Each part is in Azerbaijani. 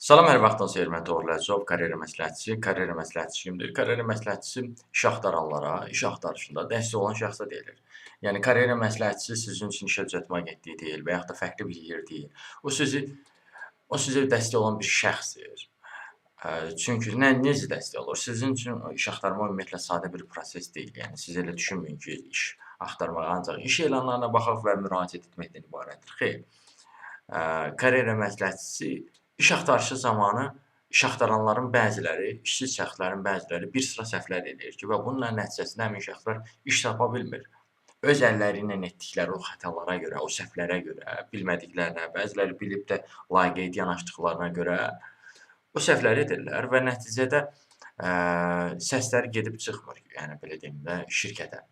Salam, hər vaxtınız xeyir. Mən Toğrul Əlçov, karyera məsləhətçisi. Karyera məsləhətçisi kimdir? Karyera məsləhətçisi iş axtaranlara, iş axtarışında dəstək olan şəxsə deyilir. Yəni karyera məsləhətçisi sizin üçün işə düzəltmə agentliyi deyil və yaxud da fərqli bir yer deyil. O sizə dəstək olan bir şəxsdir. Çünki necə dəstək olur? Sizin üçün iş axtarmaq ümumiyyətlə sadə bir proses deyil. Yəni siz elə düşünməyin ki, iş axtarmaq ancaq iş elanlarına baxaq və müraciət etməkdən ibarətdir. Xeyr. Karyera məsləhətçisi iş axtarışı zamanı iş axtaranların bəziləri, işsiz şəxslərin bəziləri bir sıra səhvlər edir ki, və bunun nəticəsində həmin şəxslər iş tapa bilmir. Öz əlləri ilə etdikləri o xətalara görə, o səhvlərə görə, bilmədiklərinə, bəziləri bilib də laqeyd yanaşdıqlarına görə o səhvləri edirlər və nəticədə səsləri gedib çıxmır, yəni belə deyim də, şirkətə,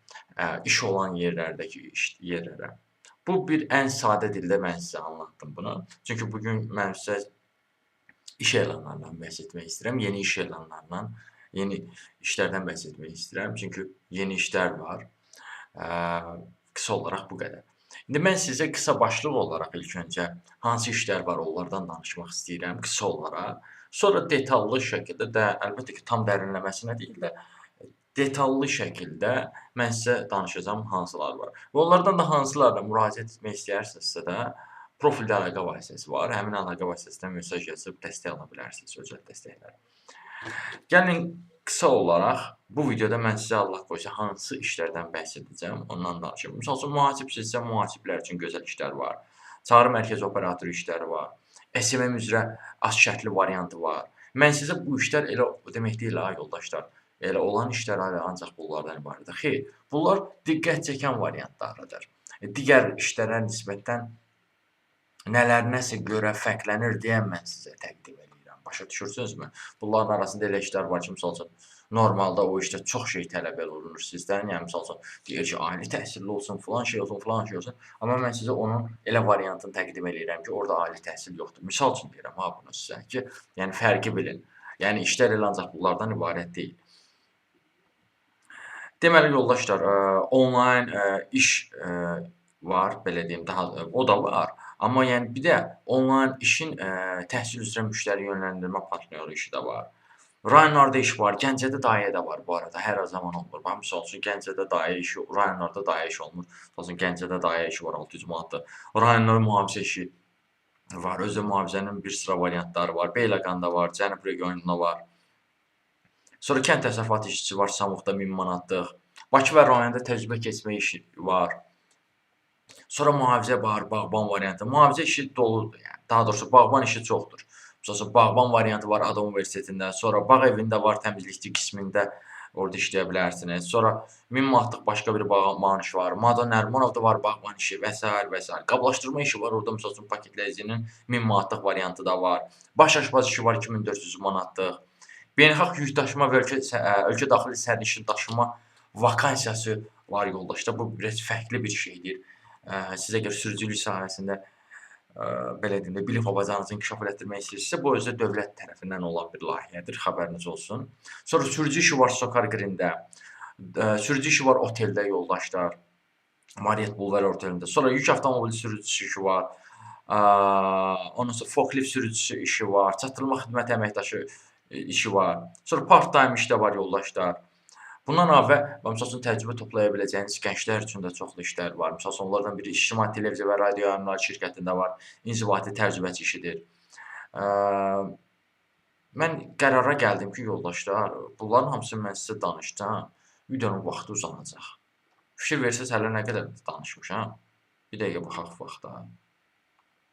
iş olan yerlərdəki yerlərə. Bu bir ən sadə dildə mən sizə anlattım bunu. Çünki bugün mən sizə iş elanlarından bəhs etmək istəyirəm. Yeni iş elanlarından, yeni işlərdən bəhs etmək istəyirəm. Çünki yeni işlər var. Qısa olaraq bu qədər. İndi mən sizə qısa başlıq olaraq ilk öncə hansı işlər var, onlardan danışmaq istəyirəm qısa olaraq. Sonra detallı şəkildə də, əlbəttə ki, tam dərinləməsinə deyil də, detallı şəkildə mən sizə danışacağım hansılar var. Və onlardan da hansılarla müraciət etmək istəyərsinizsə də, profildə əlaqə vasitəsi var. Həmin əlaqə vasitəsindən mesaj yazıb dəstək ala bilərsiniz, özəl dəstəklər. Gəlin qısa olaraq bu videoda mən sizə Allah qoysa hansı işlərdən bəhs edəcəm, ondan danışım. Məsəl üçün mühasibçisə, mühasiblər üçün gözəl işlər var. Çağrı mərkəzi operatoru işləri var. SMM üzrə az şərtli variantı var. Mən sizə bu işlər elə demək deyil ha yoldaşlar. Elə olan işlər ancaq bunlardan ibarətdir. Xeyr, bunlar diqqət çəkən variantlarıdır. Digər işlərə nisbətən nələrinəsə görə fərqlənir deyə mən sizə təqdim edirəm. Başa düşürsünüzmü? Bunların arasında elə işlər var ki, məsəl üçün, normalda o işdə çox şey tələb olunur sizdən. Yəni, məsəl üçün, deyir ki, ali təhsilli olsun, filan şey olsun, filan şey olsun. Amma mən sizə onun elə variantını təqdim edirəm ki, orada ali təhsil yoxdur. Misal üçün deyirəm ha bunu sizə ki, yəni fərqi bilin. Yəni işlər elə ancaq bunlardan ibarət deyil. Deməli yoldaşlar, onlayn iş var, belə deyim, o da var. Amma yəni bir də onlayn işin təhsil üzrə müştəri yönləndirmə partnyoru işi də var. Rayonlarda iş var, Gəncədə dayə də var bu arada, hər zaman olmur. Bax, misal üçün Gəncədə dayə işi, rayonlarda dayə işi olmur. Məsəl üçün Gəncədə dayə işi var 600 manatdır. Rayonlar mühafizə işi var, özü mühafizənin bir sıra variantları var. Beyləqanda var, Cənub regionunda var. Sonra kənd təsərrüfatı işçisi var, Samuqda 1000 manatlıq. Bakı və rayonda təcrübə keçmə işi var. Sonra mühafizə var, bağban variantı. Mühafizə işi doludur, yəni. Daha doğrusu bağban işi çoxdur. Məsələn, bağban variantı var Ada Universitetində. Sonra bağ evində var, təmizlikçi qismində orada işləyə bilərsiniz. Sonra 1000 manatlıq başqa bir bağban işi var. Mada Nərmanovda var bağban işi və s. və s. Qablaşdırma işi var, orada məsəl üçün paketləyicinin 1000 manatlıq variantı da var. Baş aşpaz işi var 2400 manatlıq. Beynəlxalq yük daşıma və ölkə daxili sərnişin daşıma vakansiyası var yoldaşlar. Bu biraz fərqli bir şeydir. Siz əgər sürücülük sahəsində belə deyim də, bilik və bacarığınızı inkişaf elətdirmək istəyirsinizsə, bu özü dövlət tərəfindən olan bir layihədir, xəbəriniz olsun. Sonra sürücü işi var Sokar Grində. Sürücü işi var oteldə yoldaşlar. Marriott Bulvar otelində. Sonra yük avtomobili sürücüsü işi var. Ondan sonra forklift sürücüsü işi var. Çatdırılma xidməti əməkdaşı işi var. Sonra part-time iş də var yoldaşlar. Bundan əlavə, məsəl üçün təcrübə toplaya biləcəyiniz gənclər üçün də çoxlu işlər var. Məsəl üçün onlardan biri İctimai Televiziya və Radio Yayımları şirkətində var. İnzibati təcrübəçi işidir. Mən qərara gəldim ki, yoldaşlar, bunların hamısını mən sizə danışsam, videonun vaxtı uzanacaq. Fikir versəz hələ nə qədər danışmışam? Bir dəqiqə baxaq vaxta.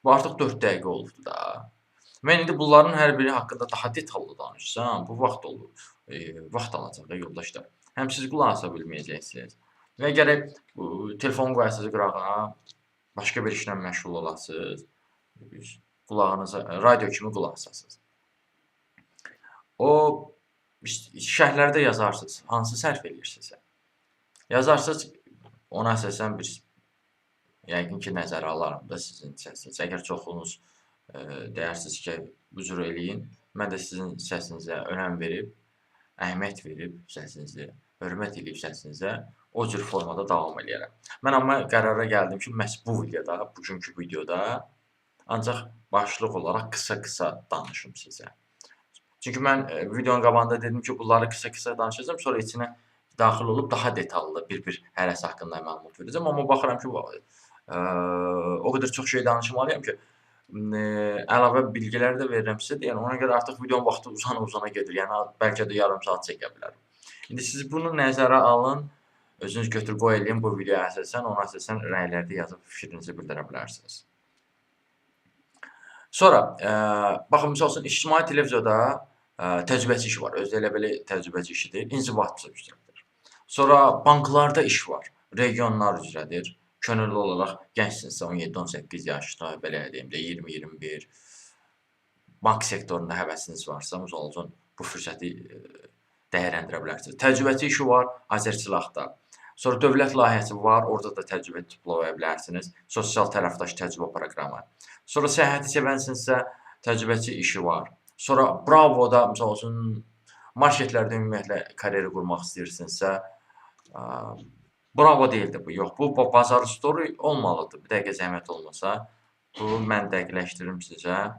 Bu artıq 4 dəqiqə olubdu da. Mən indi bunların hər biri haqqında daha detallı danışsam, bu vaxt vaxt alacaq da yoldaşlar. Həm siz qulaq asa bilməyəcəksiniz. Və gərək telefon qoyasınız qırağa, başqa bir işlə məşğul olasınız. Qulağınıza radio kimi qulaq asasınız. O şərhlərdə yazarsınız, hansı sərf edirsinizsə. Yazarsınız, ona əsasən bir yəqin ki, nəzərə alaram da sizin səsiniz. Əgər çoxunuz deyirsiniz ki, bu cür eləyin, mən də sizin səsinizə önəm verib, əhəmiyyət verib səsinizi, hörmət edib səsinizə, o cür formada davam edərəm. Mən amma qərara gəldim ki, məhz bu videoda, bugünkü videoda ancaq başlıq olaraq qısa-qısa danışım sizə. Çünki mən videonun qabağında dedim ki, bunları qısa-qısa danışacağam, sonra içinə daxil olub daha detallı bir hərəsi haqqında məlumat verəcəm. Amma baxıram ki, o qədər çox şey danışmalıyam ki, əlavə bilgilər də verirəm sizə. Yəni ona görə artıq videonun vaxtı uzana gedir. Yəni bəlkə də yarım saat çəkə bilərəm. İndi siz bunu nəzərə alın, özünüz götür-qoy eləyin bu videoya əsasən, ona əsasən rəylərdə yazıb fikrinizi bildirə bilərsiniz. Sonra, baxın, misal üçün, ictimai televiziyada təcrübəçi işi var. Özü də elə belə təcrübəçi işi deyil, inzibat üzrədir. Sonra banklarda iş var, regionlar üzrədir. Könüllü olaraq gəncsinizsə, 17-18 yaşda, belə deyim də, 20-21, bank sektorunda həvəsiniz varsa, misal üçün, bu fürsəti dəyərləndirə bilərsiniz. Təcrübəçi işi var, Azərçilaqda. Sonra dövlət layihəsi var, orada da təcrübə diplomlaya bilərsiniz. Sosial tərəfdaş təcrübə proqramı. Sonra səyahəti sevənsinizsə, təcrübəçi işi var. Sonra Bravoda, misal üçün, marketlərdə ümumiyyətlə karyeri qurmaq istəyirsinizsə, Bravo deyildi bu, yox. Bu, Bazar Story olmalıdır. Bir dəqiqə zəhmət olmasa. Bu, mən dəqiqləşdirim sizə.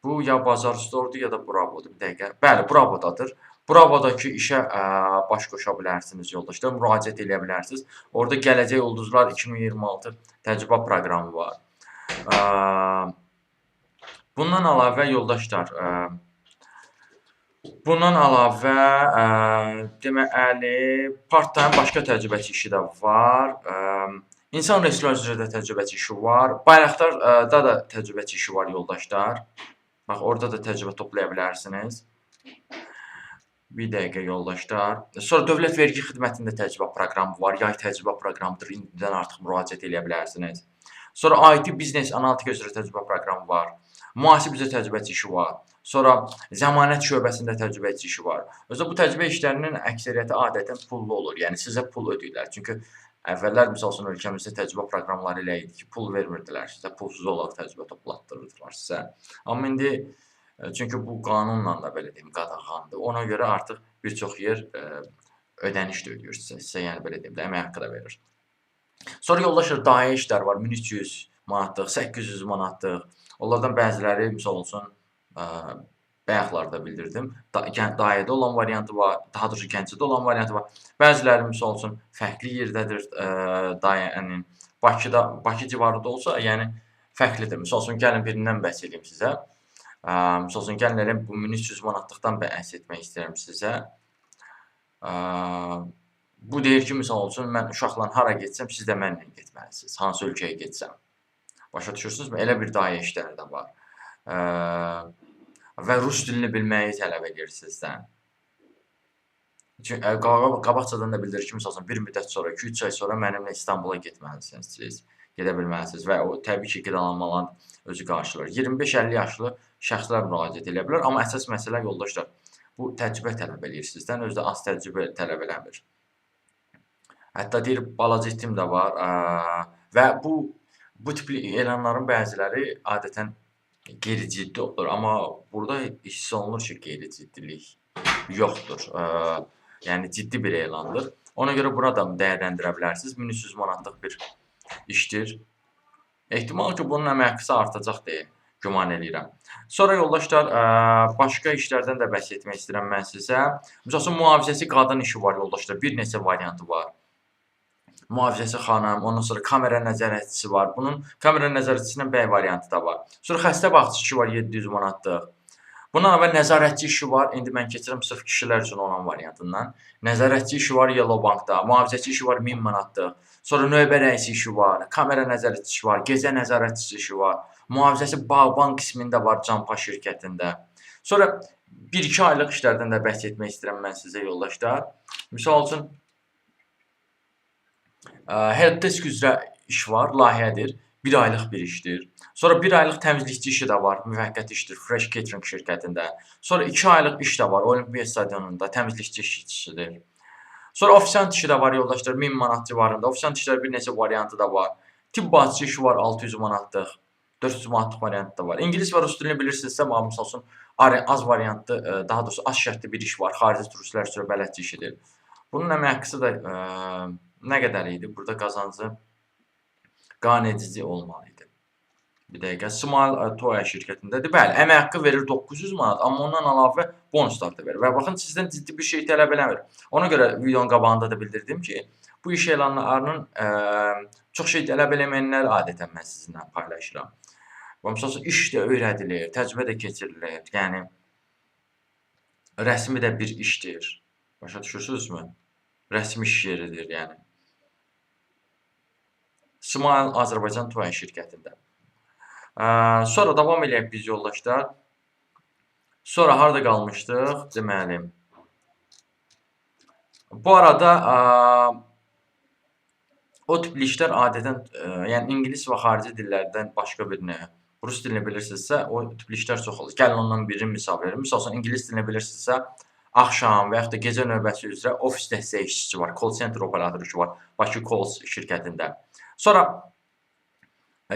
Bu, ya Bazar Store'dur, ya da Bravo'dur. Bir dəqiqə. Bəli, Bravo'dadır. Bravo'dakı işə baş qoşa bilərsiniz, yoldaşlar. Müraciət edə bilərsiniz. Orada Gələcək Ulduzlar 2026 təcrübə proqramı var. Bundan əlavə, yoldaşlar, deməli, part-time başqa təcrübəçi işi də var. İnsan resursları üzrə də təcrübəçi işi var. Bayraktarda da təcrübəçi işi var, yoldaşlar. Bax, orada da təcrübə toplaya bilərsiniz. Bir dəqiqə, yoldaşlar. Sonra Dövlət Vergi Xidmətində təcrübə proqramı var. Yay təcrübə proqramıdır. İndidən artıq müraciət edə bilərsiniz. Sonra IT biznes analitika üzrə təcrübə proqramı var. Mühasib üzrə təcrübəçi işi var. Sonra zəmanət şöbəsində təcrübəçi işi var. Özdə bu təcrübə işlərinin əksəriyyəti adətən pullu olur. Yəni sizə pul ödəyirlər. Çünki əvvəllər misal üçün ölkəmizdə təcrübə proqramları ilə idi ki, pul vermirdilər sizə. Pulsuz olaraq təcrübə toplatdırırdılar sizə. Amma indi çünki bu qanunla da belə deyim, qadağandır. Ona görə artıq bir çox yer ödəniş də ödəyir sizə, yəni belə deyim də, əmək haqqı da verir. Sonra yoldaşlar, dayə işlər var. 1300 manatlıq, 800 manatlıq. Onlardan bəziləri, misal olsun, bayaqlarda bildirdim. Dayədə olan variantı var, daha doğrusu Gəncədə olan variantı var. Bəziləri, misal üçün, fərqli yerdədir dayənin. Bakı civarında olsa, yəni fərqlidir. Misal üçün, gəlin birindən bəhs edeyim sizə. Misal üçün, gəlin elə bu 1300 manatlıqdan bəhs etmək istəyirəm sizə. Bu deyir ki, misal üçün, mən uşaqla hara getsəm, siz də mənlə getməlisiniz. Hansı ölkəyə getsəm. Başa düşürsünüzmü? Elə bir dayə işləri də var. Və rus dilini bilməyi tələb edir sizdən. Qabaqcadan da bildirir ki, misal üçün, bir müddət sonra, 2-3 ay sonra mənimlə İstanbula getməlisiniz siz. Gedə bilməlisiniz və o təbii ki, qidalanmaların özü qarşılar. 25-50 yaşlı şəxslər müraciət edə bilər, amma əsas məsələ, yoldaşlar, bu təcrübə tələb edir sizdən, özü də az təcrübə tələb eləmir. Hətta deyir, balaca itim də var və bu tipli elanların bəziləri adətən qeyri-ciddi olur, amma burada hiss olunur ki, qeyri-ciddilik yoxdur. Yəni, ciddi bir elandır. Ona görə buna da dəyərləndirə bilərsiniz. 1300 manatlıq bir işdir. Ehtimal ki, bunun əmək haqqısı artacaq deyə güman edirəm. Sonra yoldaşlar, başqa işlərdən də bəhs etmək istəyirəm mən sizə. Məsələn, mühafizəçi qadın işi var, yoldaşlar. Bir neçə variantı var. Mühafizəçi xanım, ondan sonra kamera nəzarətçisi var. Bunun kamera nəzarətçisinin bəy variantı da var. Sonra xəstə baxıcı işi var, 700 manatlıq. Bundan əvvəl nəzarətçi işi var. İndi mən keçirəm sırf kişilər üçün olan variantından. Nəzarətçi işi var Yellow Bankda. Mühafizəçi işi var 1000 manatlıq. Sonra növbə rəisi işi var. Kamera nəzarətçisi işi var. Gecə nəzarətçisi işi var. Mühafizəçi Bağban qismində var Canpa şirkətində. Sonra 1-2 aylıq işlərdən də bəhs etmək istəyirəm mən sizə, yoldaşlar. Misal üçün, helpdesk üzrə iş var, layihədir. 1 aylıq bir işdir. Sonra 1 aylıq təmizlikçi işi də var, müvəqqəti işdir, Fresh Catering şirkətində. Sonra 2 aylıq iş də var, Olimpiya stadionunda, təmizlikçi işçisidir. Sonra ofisant işi də var, yoldaşlar, 1000 manat civarında. Ofisant işlər bir neçə variantı da var. Tibb bacısı işi var, 600 manatlıq, 400 manatlıq variantı da var. İngilis və rus dilini bilirsinizsə, misal üçün, az variantlı, daha doğrusu az şərtli bir iş var, xarici turistlər üzrə bələdçi işidir. Bunun əmək haqqısı da nə qədər idi? Burada qazancı qane edici olmalı idi. Bir dəqiqə. Smile Toya şirkətindədir. Bəli, əmək haqqı verir 900 manat, amma ondan əlavə bonuslar da verir və baxın sizdən ciddi bir şey tələb eləmir. Ona görə videonun qabağında da bildirdim ki, bu iş elanlarının çox şey tələb eləməyənlər adətən mən sizinlə paylaşıram. Və məsəl üçün iş də öyrədilir, təcrübə də keçirilir. Yəni rəsmi də bir işdir. Başa düşürsünüzmü? Rəsmi iş yeridir, yəni. Smile Azərbaycan Toya şirkətində. Sonra davam eləyək biz yoldaşlar. Sonra harda qalmışdıq? Deməli. Bu arada o tipli işlər adətən yəni ingilis və xarici dillərdən başqa birini, rus dilini bilirsinizsə, o tipli işlər çox olur. Gəlin ondan birini misal verim. Misal üçün ingilis dilini bilirsinizsə, axşam və yaxud da gecə növbəsi üzrə ofis dəstəkçisi var, call center operatoru var Bakı Calls şirkətində. Sonra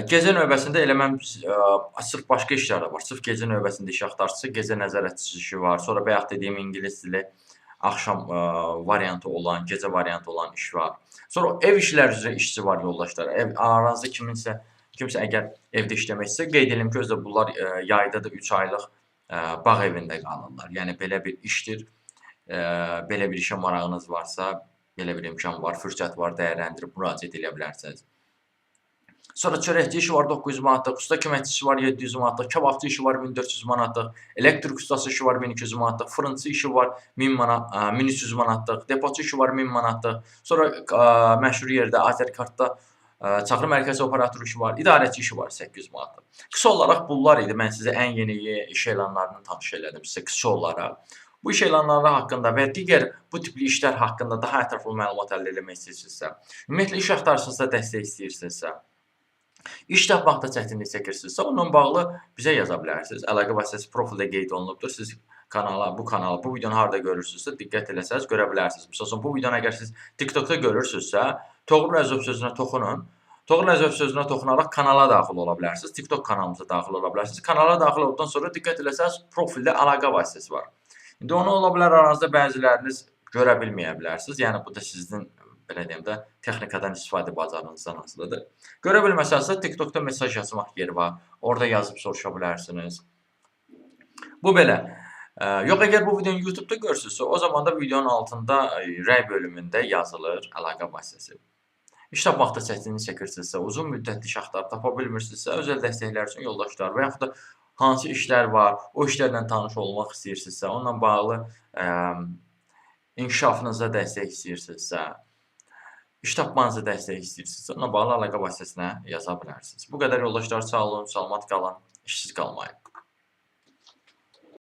gecə növbəsində elə mən sırf başqa işlər də var. Sırf gecə növbəsində iş axtarıcısı, gecə nəzarətçisi işi var. Sonra bayaq dediyim ingilis dili axşam variantı olan, gecə variantı olan iş var. Sonra ev işləri üzrə işçi var yoldaşlar. Aranızda kimsə əgər evdə işləməksə, qeyd edim ki, özdə bunlar yayda da 3 aylıq bağ evində qalırlar. Yəni belə bir işdir. Belə bir işə marağınız varsa, belə bir imkan var, fürsət var, dəyərləndirib müraciət edə bilərsiniz. Sonra çörəkçi işi var 900 manatlıq, usta köməkçisi var 700 manatlıq, kababçı işi var 1400 manatlıq, elektrik ustası işi var 1200 manatlıq, fırıncı işi var 1300 manatlıq, depoçu işi var 1000 manatlıq. Sonra məşhur yerdə Azərkartda çağrı mərkəzi operatoru işi var, idarəçi işi var 800 manatlıq. Qısa olaraq bunlar idi. Mən sizə ən yeni iş elanlarını tanış elədim sizə qısa olaraq. Bu iş elanları haqqında və digər bu tipli işlər haqqında daha ətraflı məlumat əldə etmək istəyirsinizsə, ümumiyyətlə iş axtarışınızda dəstək istəyirsinizsə, İş tapmaqda çətinlik çəkirsinizsə, onunla bağlı bizə yaza bilərsiniz. Əlaqə vasitəsi profildə qeyd olunubdur. Siz bu videonu harda görürsünüzsə, diqqət eləsəz görə bilərsiniz. Məsələn, bu videonu əgər siz TikTokda görürsünüzsə, Toğrul Əzov sözünə toxunun. Toğrul Əzov sözünə toxunaraq kanala daxil ola bilərsiniz. TikTok kanalımıza daxil ola bilərsiniz. Kanala daxil olduqdan sonra diqqət eləsəz, profildə əlaqə vasitəsi var. İndi onu ola bilər aranızda bəziləriniz görə bilməyə bilərsiniz. Yəni bu da sizin belə deyim də, texnikadan istifadə bacarığınızdan asılıdır. Görə bilməsənsə, TikTokda mesaj yazmaq yeri var. Orada yazıb soruşa bilərsiniz. Bu belə. Yox, əgər bu videonu YouTube'da görürsünüzsə, o zaman da videonun altında rəy bölümündə yazılır əlaqə vasitəsi. İş tapmaqda çətinlik çəkirsinizsə, uzun müddətli iş axtarıb tapa bilmirsinizsə, özəl dəstəklər üçün yoldaşlar və yaxud da hansı işlər var, o işlərlə tanış olmaq istəyirsinizsə, onunla bağlı inkişafınıza dəstək istəyirsinizsə, İş tapmanızı dəstək istəyirsinizsə, onunla bağlı əlaqə vasitəsinə yaza bilərsiniz. Bu qədər yoldaşlar, sağ olun, salamat qalın, işsiz qalmayın.